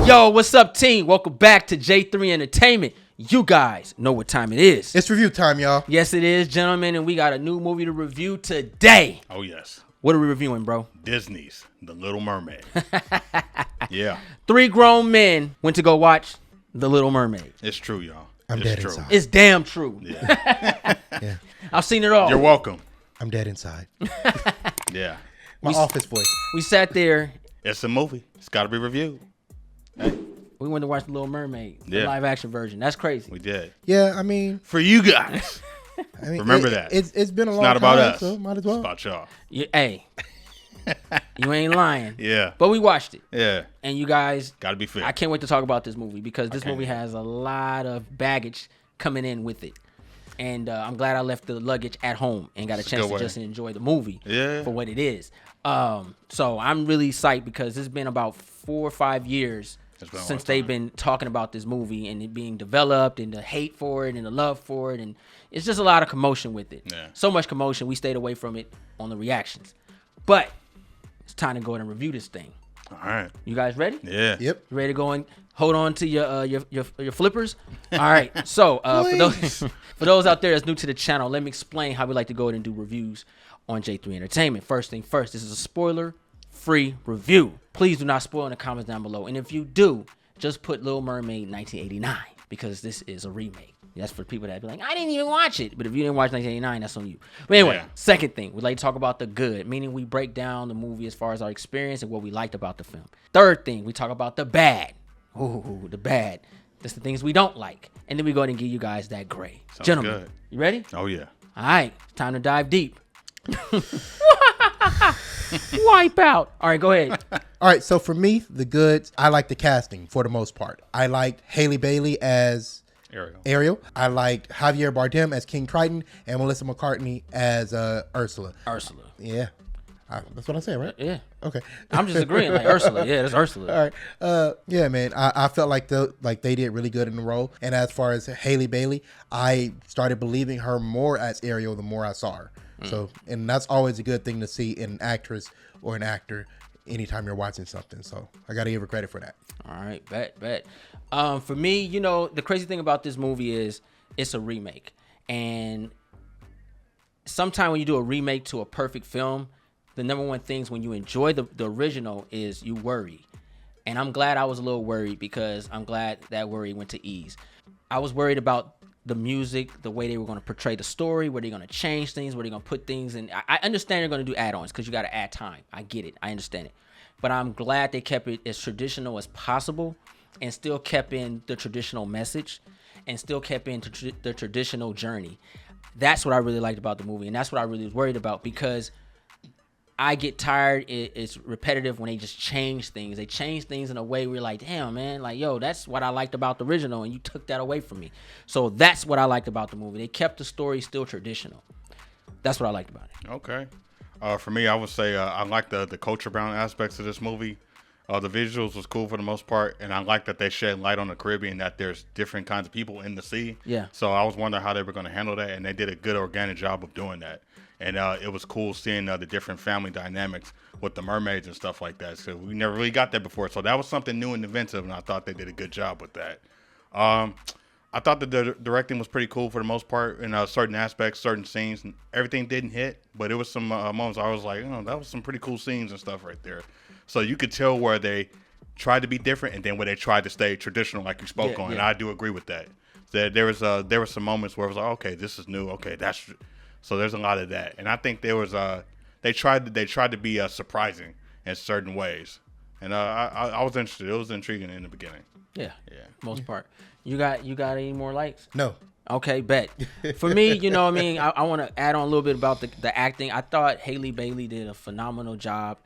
Yo, what's up, team? Welcome back to J3 Entertainment. You guys know what time it is. It's review time, y'all. Yes, it is, gentlemen, and we got a new movie to review today. Oh, yes. What are we reviewing, bro? Disney's The Little Mermaid. Yeah. 3 grown men went to go watch The Little Mermaid. It's true, y'all. I'm it's dead true. inside. It's damn true. Yeah. Yeah, I've seen it all. You're welcome. I'm dead inside. Yeah. My office voice. We sat there. It's a movie. It's got to be reviewed. We went to watch The Little Mermaid, the Yeah. live action version. That's crazy. We did. Yeah, I mean, For you guys. Remember that. It's been a long It's not about time, us. so might as well. It's about y'all. Hey, you ain't lying. Yeah. But we watched it. Yeah. And you guys, Got to be fair. I can't wait to talk about this movie because this can't movie either. has a lot of baggage coming in with it. And I'm glad I left the luggage at home and got a It's a chance good to way. just enjoy the movie Yeah. for what it is. So I'm really psyched because it's been about 4 or 5 years It's been a since long they've time. been talking about this movie and it being developed and the hate for it and the love for it. And it's just a lot of commotion with it. Yeah. So much commotion. We stayed away from it on the reactions. But it's time to go ahead and review this thing. All right. You guys ready? Yeah. Yep. You ready to go and hold on to your flippers? All right. So for those out there that's new to the channel, let me explain how we like to go ahead and do reviews on J3 Entertainment. First thing first, this is a spoiler-free review. Please do not spoil in the comments down below. And if you do, just put Little Mermaid 1989 because this is a remake. That's for people that be like, I didn't even watch it. But if you didn't watch 1989, that's on you. But anyway, Yeah. Second thing, we like to talk about the good, meaning we break down the movie as far as our experience and what we liked about the film. Third thing, we talk about the bad. Ooh, the bad. That's the things we don't like. And then we go ahead and give you guys that gray. Sounds Gentlemen, good. you ready? Oh, yeah. All right, time to dive deep. Wipe out. All right, go ahead. All right, so for me, the goods, I like the casting for the most part. I liked Haley Bailey as Ariel. I liked Javier Bardem as King Triton and Melissa McCartney as Ursula. Ursula. Yeah. That's what I said, right? Yeah. Okay. I'm just agreeing. Like Ursula. Yeah, that's Ursula. All right. Yeah, man. I felt like they did really good in the role. And as far as Haley Bailey, I started believing her more as Ariel the more I saw her. So, and that's always a good thing to see in an actress or an actor anytime you're watching something. So I got to give her credit for that. All right, bet. For me, the crazy thing about this movie is it's a remake. And sometimes when you do a remake to a perfect film, the number one things when you enjoy the original is you worry. And I'm glad I was a little worried because I'm glad that worry went to ease. I was worried about the music, the way they were going to portray the story, where they're going to change things, where they're going to put things in. I understand they're going to do add-ons because you got to add time. I get it. I understand it. But I'm glad they kept it as traditional as possible and still kept in the traditional message and still kept in the traditional journey. That's what I really liked about the movie. And that's what I really was worried about because I get tired. It's repetitive when they just change things. They change things in a way where you're like, damn, man, like, yo, that's what I liked about the original, and you took that away from me. So that's what I liked about the movie. They kept the story still traditional. That's what I liked about it. Okay. For me, I would say I like the culture bound aspects of this movie. The visuals was cool for the most part, and I like that they shed light on the Caribbean, that there's different kinds of people in the sea. Yeah. So I was wondering how they were going to handle that, and they did a good organic job of doing that. And it was cool seeing the different family dynamics with the mermaids and stuff like that. So we never really got that before. So that was something new and inventive, and I thought they did a good job with that. I thought the directing was pretty cool for the most part in certain aspects, certain scenes. And everything didn't hit, but it was some moments I was like, oh, that was some pretty cool scenes and stuff right there. So you could tell where they tried to be different and then where they tried to stay traditional like you spoke on. And I do agree with that. There were some moments where it was like, okay, this is new. Okay, that's... So there's a lot of that, and I think there was they tried to be surprising in certain ways, and I was interested. It was intriguing in the beginning. Yeah. Most part. You got any more likes? No. Okay, bet. For me, I want to add on a little bit about the acting. I thought Haley Bailey did a phenomenal job,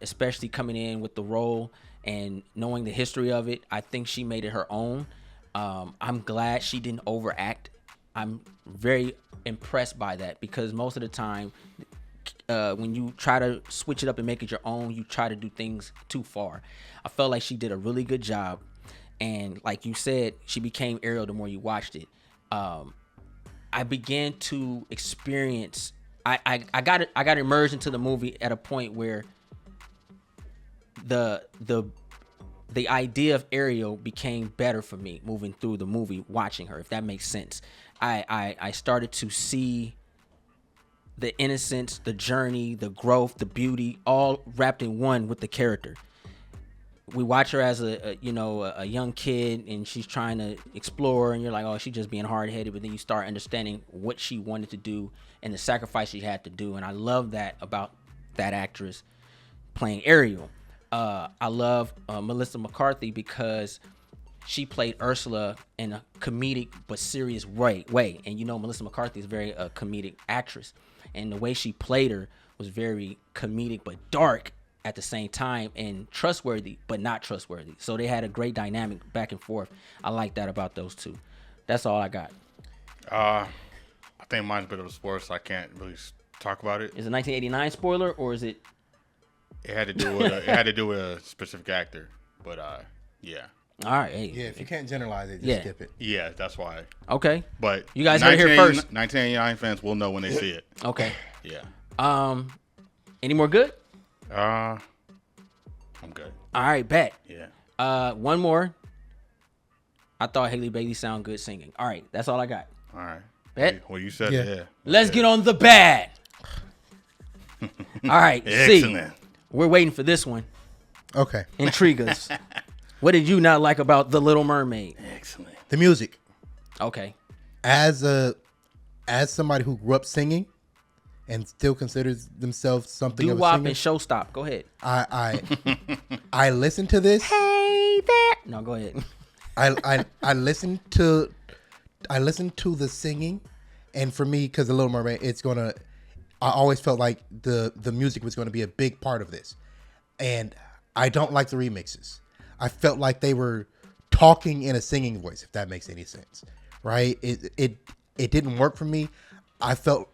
especially coming in with the role and knowing the history of it. I think she made it her own. I'm glad she didn't overact. I'm very impressed by that because most of the time when you try to switch it up and make it your own, you try to do things too far. I felt like she did a really good job, and like you said, she became Ariel the more you watched it. I began to experience I got immersed into the movie at a point where the the idea of Ariel became better for me moving through the movie, watching her, if that makes sense. I started to see the innocence, the journey, the growth, the beauty, all wrapped in one with the character. We watch her as a young kid, and she's trying to explore, and you're like, oh, she's just being hard-headed. But then you start understanding what she wanted to do and the sacrifice she had to do. And I love that about that actress playing Ariel. I love Melissa McCarthy because she played Ursula in a comedic but serious way. And Melissa McCarthy is very comedic actress, and the way she played her was very comedic but dark at the same time, and trustworthy but not trustworthy. So they had a great dynamic back and forth. I like that about those two. That's all I got. I think mine's a bit of a spoiler, so I can't really talk about it. Is it 1989 spoiler, or is it? It had to do with a specific actor, but yeah. All right. Hey. Yeah, if you can't generalize it, just skip it. Yeah, that's why. Okay. But you guys heard it here first. 1989 fans will know when they see it. Okay. Yeah. Any more good? I'm good. All right, bet. Yeah. One more. I thought Haley Bailey sound good singing. All right, that's all I got. All right. Bet. Well, you said yeah. Let's get on the bad. All right. Excellent. See, we're waiting for this one. Okay. Intrigue us. What did you not like about The Little Mermaid? Excellent. The music. Okay. As somebody who grew up singing and still considers themselves something of a Doo-wop singer, and showstop. Go ahead. I listen to this. Hey there. No, go ahead. I listen to the singing, and for me, because The Little Mermaid, I always felt like the music was gonna be a big part of this, and I don't like the remixes. I felt like they were talking in a singing voice, if that makes any sense, right? It didn't work for me. I felt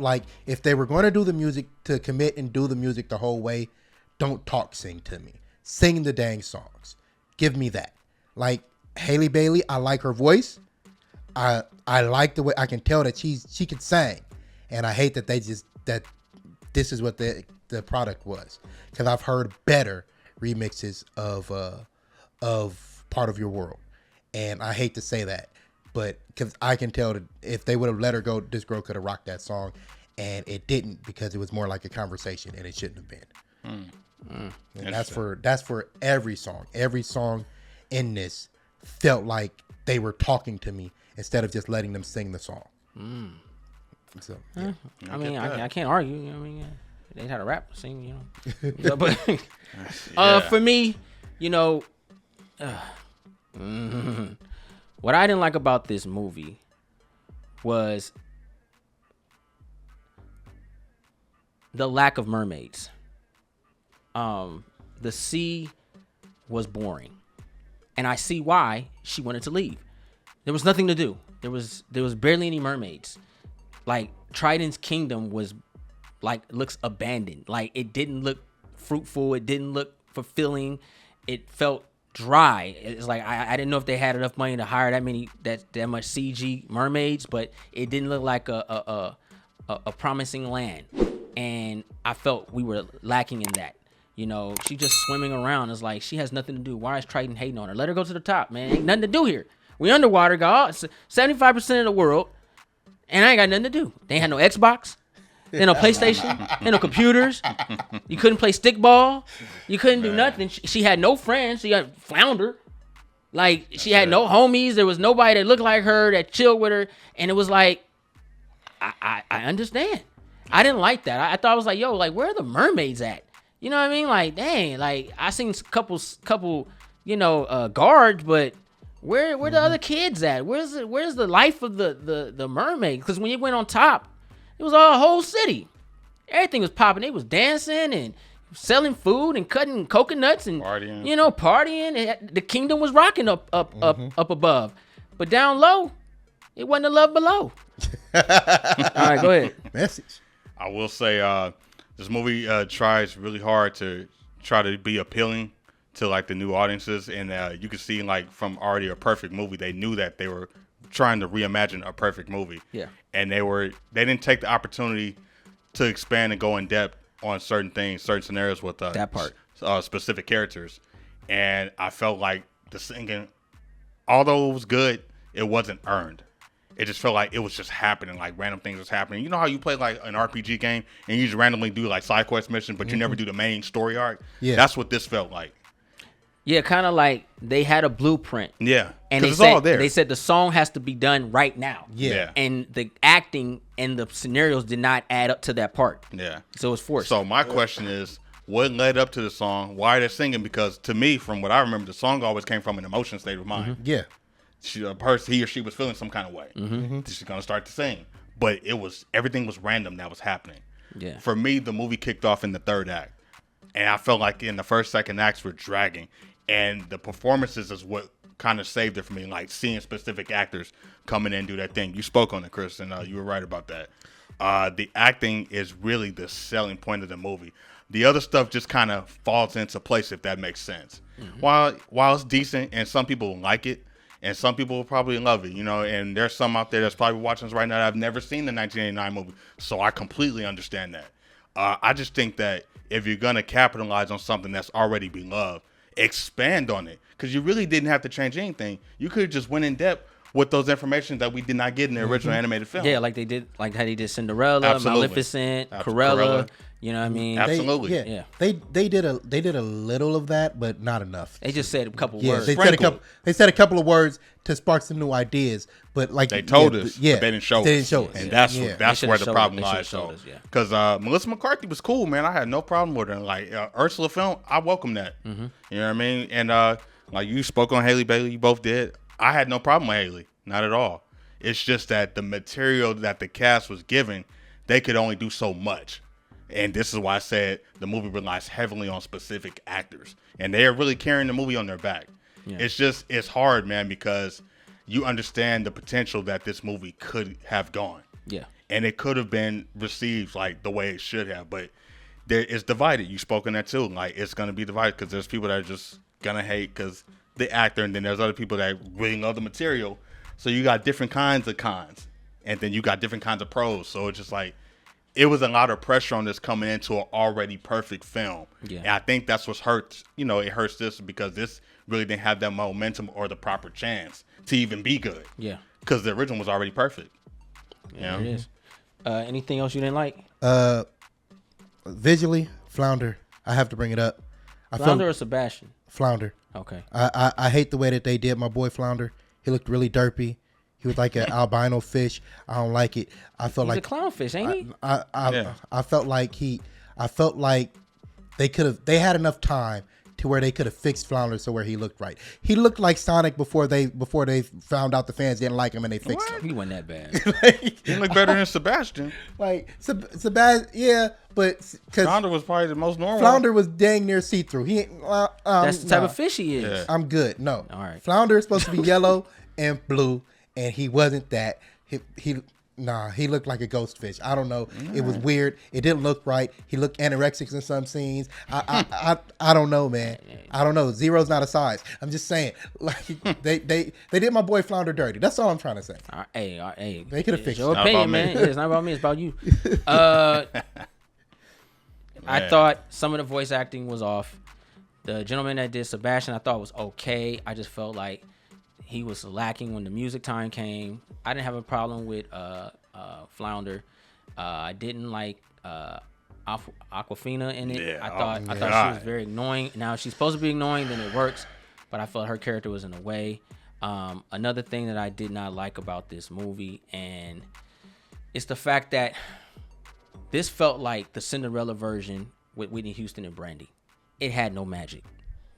like if they were going to do the music, to commit and do the music the whole way, don't sing to me. Sing the dang songs. Give me that. Like Haley Bailey, I like her voice. I like the way I can tell that she could sing, and I hate that that this is what the product was, because I've heard better remixes of Part of Your World, and I hate to say that, but because I can tell that if they would have let her go, this girl could have rocked that song, and it didn't, because it was more like a conversation, and it shouldn't have been. And that's for every song. Every song in this felt like they were talking to me instead of just letting them sing the song. So, yeah. I mean, I can't argue. You know what I mean, they had a rap sing, So, but for me, what I didn't like about this movie was the lack of mermaids. The sea was boring, and I see why she wanted to leave. There was nothing to do. There was barely any mermaids. Like Triton's kingdom looks abandoned. Like it didn't look fruitful. It didn't look fulfilling. It felt dry. It's like I didn't know if they had enough money to hire that much CG mermaids, but it didn't look like a promising land, and I felt we were lacking in that. She just swimming around. It's like she has nothing to do. Why is Triton hating on her? Let her go to the top, man. Ain't nothing to do here. We underwater, got 75% of the world, and I ain't got nothing to do. They ain't had no Xbox, they ain't no PlayStation, ain't no computers. You couldn't play stickball. You couldn't do nothing. She had no friends. She got flounder. Like she had no homies. There was nobody that looked like her that chilled with her, and it was like, I understand. I didn't like that. I thought I was like, yo, like where are the mermaids at? You know what I mean? Like, dang, like I seen a couple, guards, but where the other kids at? Where's the life of the mermaid? Because when you went on top, it was a whole city. Everything was popping. They was dancing and selling food and cutting coconuts and partying. Partying. The kingdom was rocking up above, but down low, it wasn't a love below. All right, go ahead. Message. I will say, this movie tries really hard to try to be appealing to like the new audiences, and you can see like from already a perfect movie, they knew that they were trying to reimagine a perfect movie. Yeah, and they didn't take the opportunity to expand and go in depth on certain things, certain scenarios with that part, specific characters, and I felt like the singing, although it was good, it wasn't earned. It just felt like it was just happening, like random things was happening. You know how you play like an RPG game and you just randomly do like side quest missions, but you never do the main story arc? Yeah. That's what this felt like. Yeah, kind of like they had a blueprint. Yeah, and it's all there. They said the song has to be done right now. Yeah. And the acting and the scenarios did not add up to that part. Yeah. So it's forced. So my question is, what led up to the song? Why they're singing? Because to me, from what I remember, the song always came from an emotion state of mind. Yeah. He or she was feeling some kind of way. She's gonna start to sing, but everything was random that was happening. Yeah. For me, the movie kicked off in the third act, and I felt like in the first, second acts were dragging, and the performances is what kind of saved it for me. Like seeing specific actors come in and do their thing. You spoke on it, Chris, and you were right about that. The acting is really the selling point of the movie. The other stuff just kind of falls into place, if that makes sense. While it's decent, and some people like it, and some people will probably love it, and there's some out there that's probably watching this right now that have never seen the 1989 movie, so I completely understand that. I just think that if you're going to capitalize on something that's already beloved, expand on it, because you really didn't have to change anything. You could have just went in depth with those information that we did not get in the original animated film. Yeah, like how they did Cinderella, Absolutely. Maleficent, Corella. You know what I mean? Absolutely. Yeah. They did a little of that, but not enough. They just said a couple Yeah, words. they said a couple of words to spark some new ideas, but like They told us, yeah, but they didn't show us. They didn't show us, And that's They where should've the showed problem us. They lies. should've showed us, yeah. Because Melissa McCarthy was cool, man. I had no problem with her. Like Ursula film, I welcome that. You know what I mean? And like you spoke on Haley Bailey, you both did. I had no problem with Haley, not at all. It's just that the material that the cast was given, they could only do so much. And this is why I said the movie relies heavily on specific actors. And they are really carrying the movie on their back. Yeah. It's hard, man, because you understand the potential that this movie could have gone. Yeah. And it could have been received like the way it should have. But it's divided. You spoke on that too. Like, it's going to be divided because there's people that are just going to hate because the actor. And then there's other people that really love the material. So you got different kinds of cons. And then you got different kinds of pros. So it's just like, it was a lot of pressure on this coming into an already perfect film. Yeah. And I think that's what's hurts. It hurts this because this really didn't have that momentum or the proper chance to even be good. Yeah. Because the original was already perfect. Yeah, it is. Anything else you didn't like? Visually, Flounder. I have to bring it up. Flounder or Sebastian? Flounder. Okay. I hate the way that they did my boy Flounder. He looked really derpy. He was like an albino fish. I don't like it. I felt He's like a clownfish, ain't he? I felt like they had enough time to where they could have fixed Flounder so where he looked right. He looked like Sonic before they found out the fans didn't like him and they fixed him. He wasn't that bad. He didn't look better than Sebastian. Like Sebastian, yeah, but because Flounder was probably the most normal. Flounder was dang near see through. He that's the type of fish he is. Yeah. I'm good. No, all right. Flounder is supposed to be yellow and blue. And he wasn't that. He looked like a ghost fish. I don't know. It was weird. It didn't look right. He looked anorexic in some scenes. I don't know, man. I don't know. Zero's not a size. I'm just saying. Like they did my boy Flounder dirty. That's all I'm trying to say. Hey. They could have fixed it. Your opinion, man. Yeah, it's not about me. It's about you. I thought some of the voice acting was off. The gentleman that did Sebastian, I thought was okay. I just felt like he was lacking when the music time came. I didn't have a problem with Flounder. I didn't like Aquafina in it. Yeah. I thought she was very annoying. Now, if she's supposed to be annoying, then it works. But I felt her character was in the way. Another thing that I did not like about this movie, and it's the fact that this felt like the Cinderella version with Whitney Houston and Brandy. It had no magic.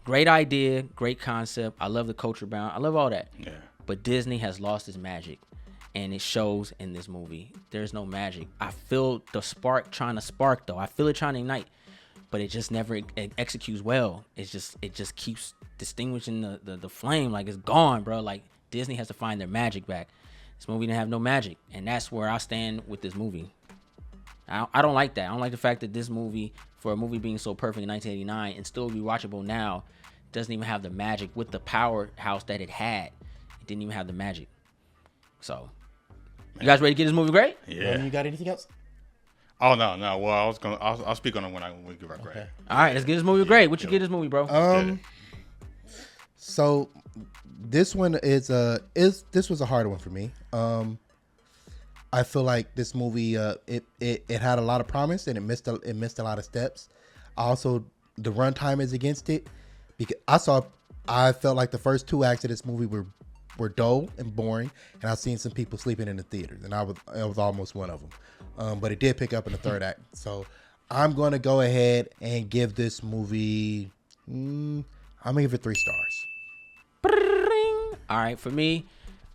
Great idea, great concept. I love the culture bound. I love all that. Yeah. But Disney has lost its magic, and it shows in this movie. There's no magic. I feel the spark trying to spark, though. I feel it trying to ignite, but it just never executes well. It just keeps distinguishing the flame like it's gone, bro. Like Disney has to find their magic back. This movie didn't have no magic, and that's where I stand with this movie. I don't like that. I don't like the fact that this movie, for a movie being so perfect in 1989 and still be watchable now, doesn't even have the magic with the powerhouse that it had. It didn't even have the magic. So, you guys ready to get this movie great? Yeah. You got anything else? Oh no. Well, I'll speak on it when we give our grade. All right, let's get this movie great. What you get this movie, bro? So this one is this was a hard one for me. I feel like this movie it had a lot of promise and it missed a lot of steps. Also, the runtime is against it because I felt like the first 2 acts of this movie were dull and boring, and I've seen some people sleeping in the theaters, and I was almost one of them. But it did pick up in the 3rd act, so I'm going to go ahead and give this movie. I'm gonna give it 3 stars. All right, for me,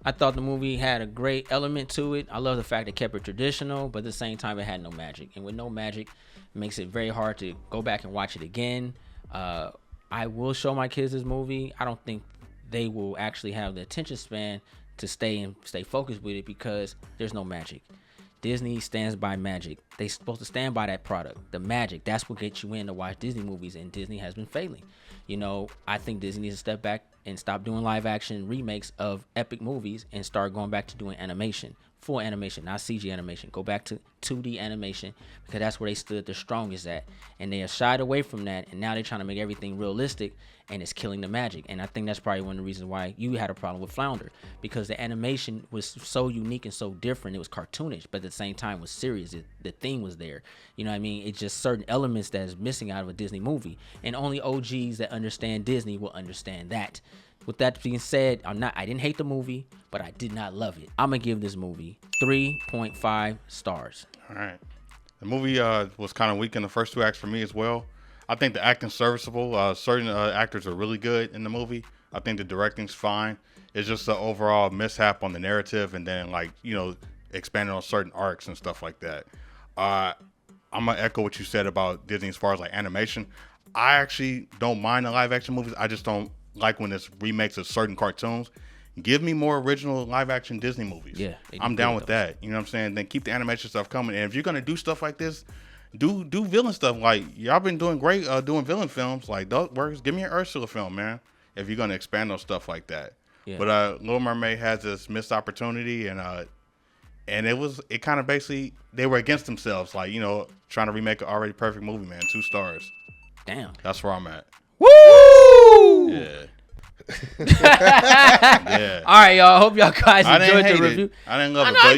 I thought the movie had a great element to it. I love the fact it kept it traditional, but at the same time, it had no magic. And with no magic, it makes it very hard to go back and watch it again. I will show my kids this movie. I don't think they will actually have the attention span to stay focused with it because there's no magic. Disney stands by magic. They're supposed to stand by that product. The magic, that's what gets you in to watch Disney movies, and Disney has been failing. You know, I think Disney needs to step back and stop doing live action remakes of epic movies and start going back to doing animation. Full animation, not CG animation. Go back to 2D animation because that's where they stood the strongest at. And they have shied away from that, and now they're trying to make everything realistic, and it's killing the magic. And I think that's probably one of the reasons why you had a problem with Flounder, because the animation was so unique and so different. It was cartoonish, but at the same time was serious. The theme was there. You know what I mean? It's just certain elements that is missing out of a Disney movie. And only OGs that understand Disney will understand that. With that being said, I didn't hate the movie, but I did not love it. I'm gonna give this movie 3.5 stars. All right. The movie was kind of weak in the first 2 acts for me as well. I think the acting's serviceable. Certain actors are really good in the movie. I think the directing's fine. It's just the overall mishap on the narrative, and then expanding on certain arcs and stuff like that. I'm gonna echo what you said about Disney as far as like animation. I actually don't mind the live action movies. I just don't like when it's remakes of certain cartoons. Give me more original live action Disney movies. Yeah, I'm down with that. You know what I'm saying? Then keep the animation stuff coming. And if you're gonna do stuff like this, do villain stuff. Like y'all been doing great doing villain films. Like those works. Give me an Ursula film, man. If you're gonna expand on stuff like that. Yeah. But Little Mermaid has this missed opportunity, and it kind of basically they were against themselves, like trying to remake an already perfect movie, man. 2 stars. Damn. That's where I'm at. Woo! Yeah. Yeah. All right, y'all. Hope y'all guys enjoyed the review. I didn't love it, but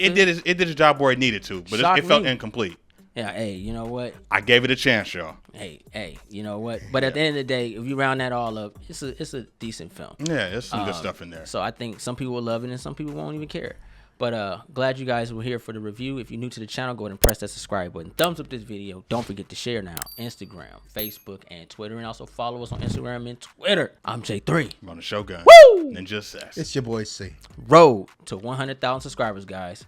it did its job where it needed to, but it felt incomplete. Yeah, hey, you know what? I gave it a chance, y'all. Hey, you know what? But at the end of the day, if you round that all up, it's a decent film. Yeah, there's some good stuff in there. So I think some people will love it and some people won't even care. But glad you guys were here for the review. If you're new to the channel, go ahead and press that subscribe button. Thumbs up this video. Don't forget to share now. Instagram, Facebook, and Twitter. And also follow us on Instagram and Twitter. I'm J3. I'm on the Shogun. Woo! Ninja Sass. It's your boy C. Road to 100,000 subscribers, guys.